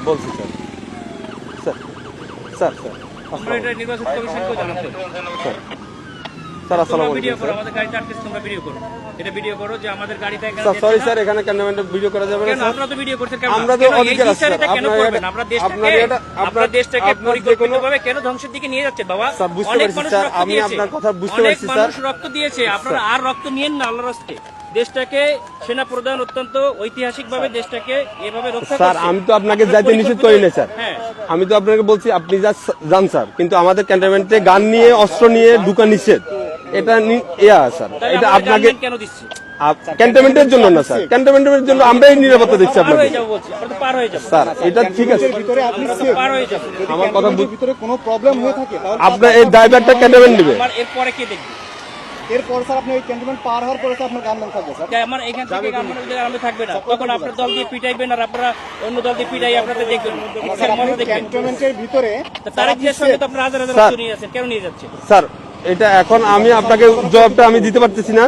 বলছি sir. Sir sir sir আমরা এটা নির্বাচন কমিশনকে জানাতে স্যার স্যার আসসালামু ভিডিও আলাইকুম করো, স্যার। আমাদের গাড়িতে আটকেছে, তোমরা ভিডিও করো, এটা ভিডিও করো যে আমাদের গাড়িটা এখানে স্যার যাচ্ছে সরি না। স্যার, এখানে ক্যান্টনমেন্টে ভিডিও করা যাবে না কেন স্যার। আপনারা তো ভিডিও করছেন কেন? আমরা তো কেন এই অধিকার আছে জিনিসটা স্যার। কেন আপনার করবেন? এটা- আমরা আপনার দেশটাকে এটা- আপনার দেশটাকে আপনার যে কোনো- পরিকল্পিতভাবে কেন ধ্বংসের দিকে নিয়ে যাচ্ছেন বাবা? স্যার, বুঝতে অনেক পারছি মানুষ স্যার, রক্ত আমি দিয়েছে, আপনার কথা বুঝতে অনেক পারছি স্যার। মানুষ রক্ত দিয়েছে, আপনারা আর রক্ত নিয়েন না আল্লাহর রাস্তে। দেশটাকে সেনা প্রধান অত্যন্ত ঐতিহাসিকভাবে দেশটাকে এভাবে রক্ষা স্যার করছে। আমি তো আপনাকে আপনারা যাইতে নিষেধ করি না স্যার। হ্যাঁ, আমি তো আপনাকে বলছি আপনি যান স্যার, কিন্তু আমাদের ক্যান্টনমেন্টে গান নিয়ে অস্ত্র নিয়ে ঢুকা নিষেধ। এটা স্যার, তাই এটা আমরা আপনাকে জানবেন কেন দিচ্ছি? ক্যান্টনমেন্টের জন্য না স্যার, ক্যান্টনমেন্টের জন্য আমরাই নিরাপত্তা দিচ্ছি পার আপনাকে হয়ে যাবো বলছি, আমরা তো পার হয়ে যাবো, স্যার। এটা ঠিক আছে, ভিতরে আপনি আমরা তো safe। পার হয়ে যাবো। আমার কথা ক্যান্টনমেন্টের ভিতরে কোনো প্রবলেম হয়ে থাকে তাহলে আপনার এই ড্রাইভারটা ক্যান্টনমেন্ট নেবে। আমার এরপরে কে দেখবে? এরপর স্যার আপনি ওই ক্যান্টনমেন্ট পার হওয়ার পরে স্যার আপনার গানম্যান থাকবে স্যার। যে আমার এখান থেকে আমরা থাকবে না, তখন আপনার দল দিয়ে পিটাইবেন আর আপনারা অন্য দল দিয়ে পিটাই আপনাদের দেখবেন, স্যার আপনি মজা দেখবেন। ক্যান্টনমেন্টের ভিতরে তারেক জিয়ার সঙ্গে তো আপনারা হাজার হাজার স্যার। রক্ত নিয়ে যাচ্ছেন, কেন নিয়ে যাচ্ছে? স্যার এটা এখন আমি আপনাকে জবাবটা আমি দিতে পারতেছি না।